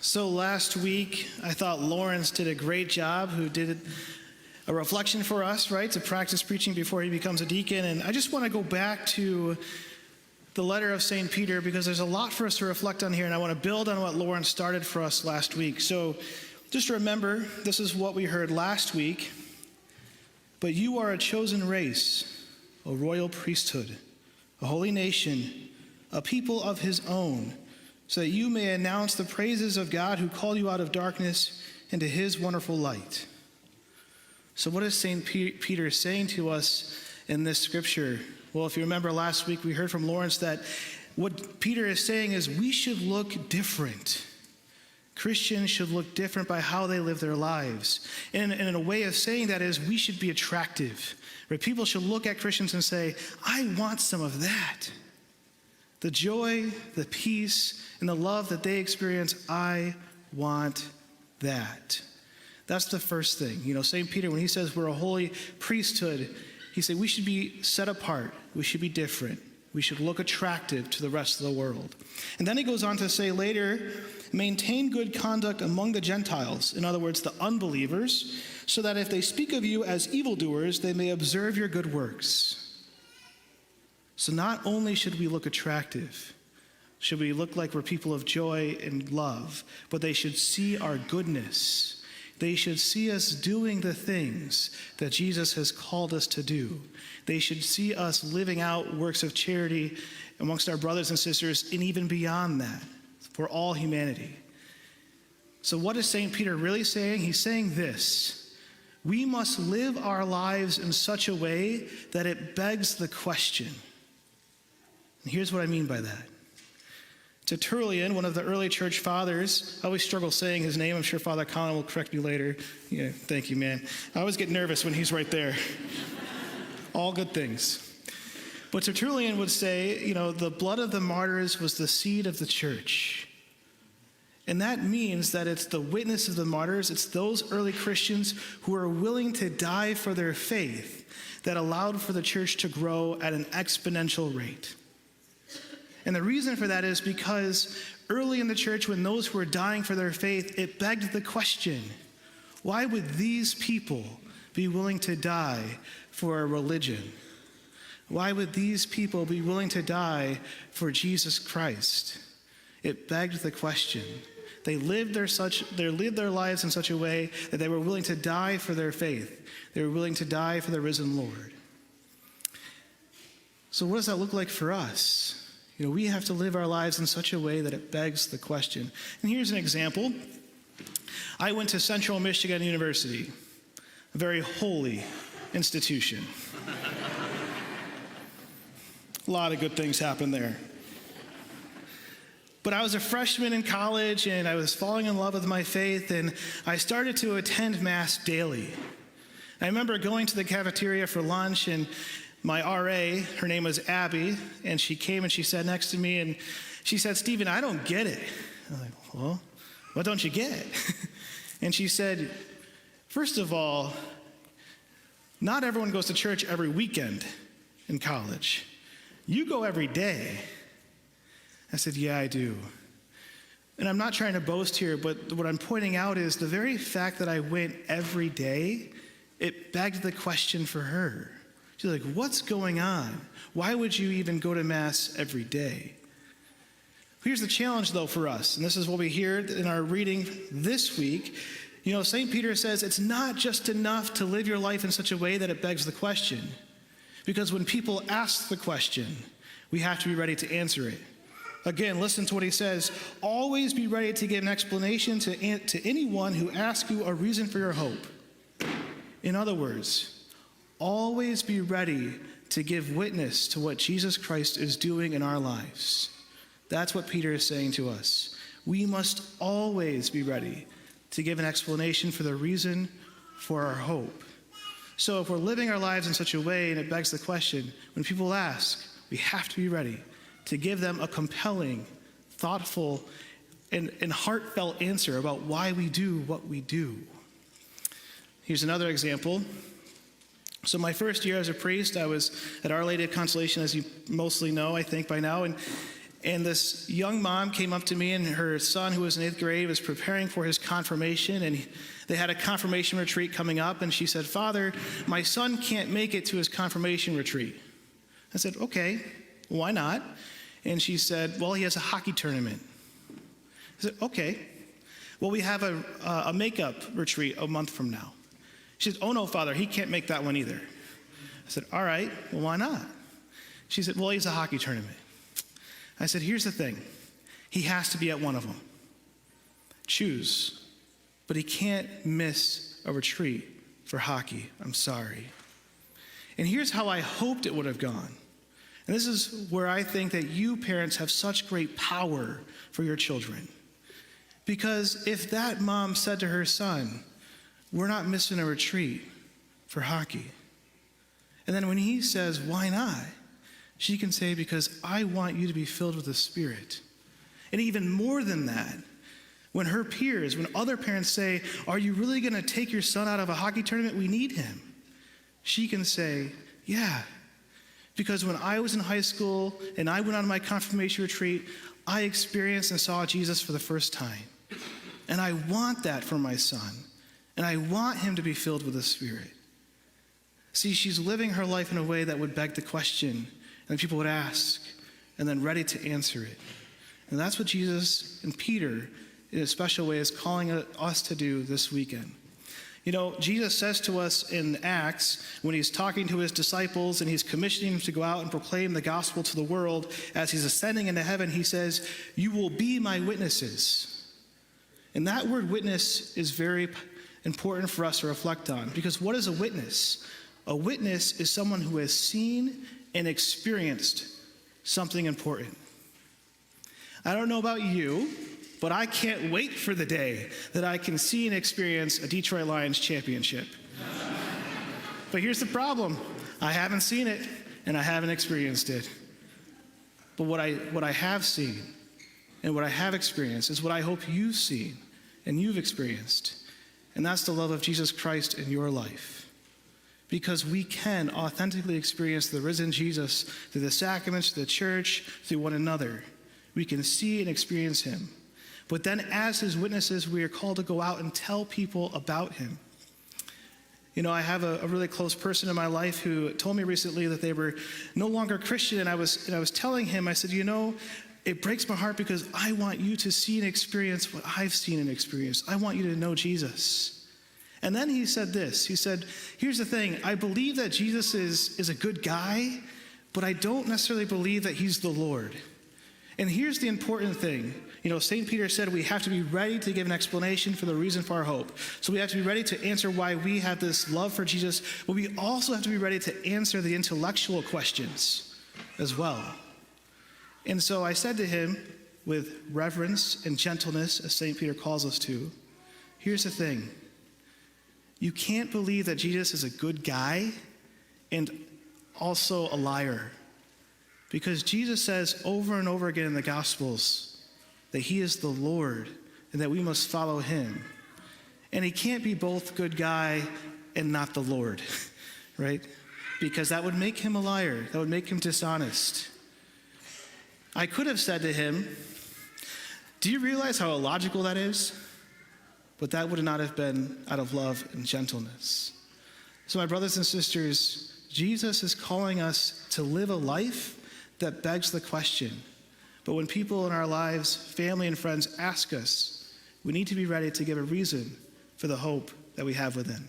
So last week, I thought Lawrence did a great job, who did a reflection for us, right, to practice preaching before he becomes a deacon. And I just want to go back to the letter of St. Peter, because there's a lot for us to reflect on here, and I want to build on what Lawrence started for us last week. So just remember, this is what we heard last week. But you are a chosen race, a royal priesthood, a holy nation, a people of his own, so that you may announce the praises of God who called you out of darkness into his wonderful light. So what is St. Peter saying to us in this scripture? Well, if you remember last week, we heard from Lawrence that what Peter is saying is we should look different. Christians should look different by how they live their lives. And in a way of saying that is we should be attractive. Right? People should look at Christians and say, I want some of that. The joy, the peace, and the love that they experience, I want that. That's the first thing. You know, St. Peter, when he says we're a holy priesthood, he said we should be set apart. We should be different. We should look attractive to the rest of the world. And then he goes on to say later, maintain good conduct among the Gentiles, in other words, the unbelievers, so that if they speak of you as evildoers, they may observe your good works. So not only should we look attractive, should we look like we're people of joy and love, but they should see our goodness. They should see us doing the things that Jesus has called us to do. They should see us living out works of charity amongst our brothers and sisters, and even beyond that, for all humanity. So what is St. Peter really saying? He's saying this: we must live our lives in such a way that it begs the question. And here's what I mean by that. Tertullian, one of the early church fathers, I always struggle saying his name. I'm sure Father Colin will correct me later. Yeah, thank you, man. I always get nervous when he's right there. All good things. But Tertullian would say, the blood of the martyrs was the seed of the church. And that means that it's the witness of the martyrs, it's those early Christians who are willing to die for their faith that allowed for the church to grow at an exponential rate. And the reason for that is because early in the church, when those who were dying for their faith, it begged the question, why would these people be willing to die for a religion? Why would these people be willing to die for Jesus Christ? It begged the question. They lived their lives in such a way that they were willing to die for their faith. They were willing to die for the risen Lord. So what does that look like for us? We have to live our lives in such a way that it begs the question. And here's an example. I went to Central Michigan University, a very holy institution. A lot of good things happen there. But I was a freshman in college, and I was falling in love with my faith, and I started to attend Mass daily. I remember going to the cafeteria for lunch, and my RA, her name was Abby, and she came and she sat next to me, and she said, Stephen, I don't get it. I'm like, well, what don't you get? And she said, first of all, not everyone goes to church every weekend in college. You go every day. I said, yeah, I do. And I'm not trying to boast here, but what I'm pointing out is the very fact that I went every day, it begged the question for her. She's like, what's going on? Why would you even go to Mass every day? Here's the challenge, though, for us, and this is what we hear in our reading this week. St. Peter says it's not just enough to live your life in such a way that it begs the question. Because when people ask the question, we have to be ready to answer it. Again, listen to what he says. Always be ready to give an explanation to anyone who asks you a reason for your hope. In other words, always be ready to give witness to what Jesus Christ is doing in our lives. That's what Peter is saying to us. We must always be ready to give an explanation for the reason for our hope. So if we're living our lives in such a way, and it begs the question, when people ask, we have to be ready to give them a compelling, thoughtful, and heartfelt answer about why we do what we do. Here's another example. So my first year as a priest, I was at Our Lady of Consolation, as you mostly know, I think, by now. And this young mom came up to me, and her son, who was in 8th grade, was preparing for his confirmation, and they had a confirmation retreat coming up, and she said, "Father, my son can't make it to his confirmation retreat." I said, "Okay, why not?" And she said, "Well, he has a hockey tournament." I said, "Okay, well, we have a makeup retreat a month from now." She said, "Oh no, Father, he can't make that one either." I said, "All right, well, why not?" She said, "Well, he's a hockey tournament." I said, "Here's the thing. He has to be at one of them. Choose. But he can't miss a retreat for hockey. I'm sorry." And here's how I hoped it would have gone. And this is where I think that you parents have such great power for your children. Because if that mom said to her son, "We're not missing a retreat for hockey," and then when he says, "Why not?" she can say, "Because I want you to be filled with the Spirit." And even more than that, when her peers, when other parents say, "Are you really going to take your son out of a hockey tournament? We need him." She can say, "Yeah, because when I was in high school and I went on my confirmation retreat, I experienced and saw Jesus for the first time. And I want that for my son. And I want him to be filled with the Spirit." See, she's living her life in a way that would beg the question, and people would ask, and then ready to answer it. And that's what Jesus and Peter, in a special way, is calling us to do this weekend. You know, Jesus says to us in Acts, when he's talking to his disciples and he's commissioning them to go out and proclaim the gospel to the world, as he's ascending into heaven, he says, "You will be my witnesses." And that word witness is very important for us to reflect on, because what is a witness? A witness is someone who has seen and experienced something important. I don't know about you, but I can't wait for the day that I can see and experience a Detroit Lions championship. But here's the problem. I haven't seen it, and I haven't experienced it. But what I have seen and what I have experienced is what I hope you've seen and you've experienced. And that's the love of Jesus Christ in your life. Because we can authentically experience the risen Jesus through the sacraments, the church, through one another. We can see and experience him. But then as his witnesses, we are called to go out and tell people about him. You know, I have a really close person in my life who told me recently that they were no longer Christian, and I was telling him, I said, "You know, it breaks my heart because I want you to see and experience what I've seen and experienced. I want you to know Jesus." And then he said this. He said, "Here's the thing. I believe that Jesus is a good guy, but I don't necessarily believe that he's the Lord." And here's the important thing. You know, St. Peter said we have to be ready to give an explanation for the reason for our hope. So we have to be ready to answer why we have this love for Jesus, but we also have to be ready to answer the intellectual questions as well. And so I said to him, with reverence and gentleness, as St. Peter calls us to, here's the thing. You can't believe that Jesus is a good guy and also a liar. Because Jesus says over and over again in the Gospels that he is the Lord and that we must follow him. And he can't be both good guy and not the Lord, right? Because that would make him a liar. That would make him dishonest. I could have said to him, "Do you realize how illogical that is?" But that would not have been out of love and gentleness. So my brothers and sisters, Jesus is calling us to live a life that begs the question. But when people in our lives, family and friends, ask us, we need to be ready to give a reason for the hope that we have within.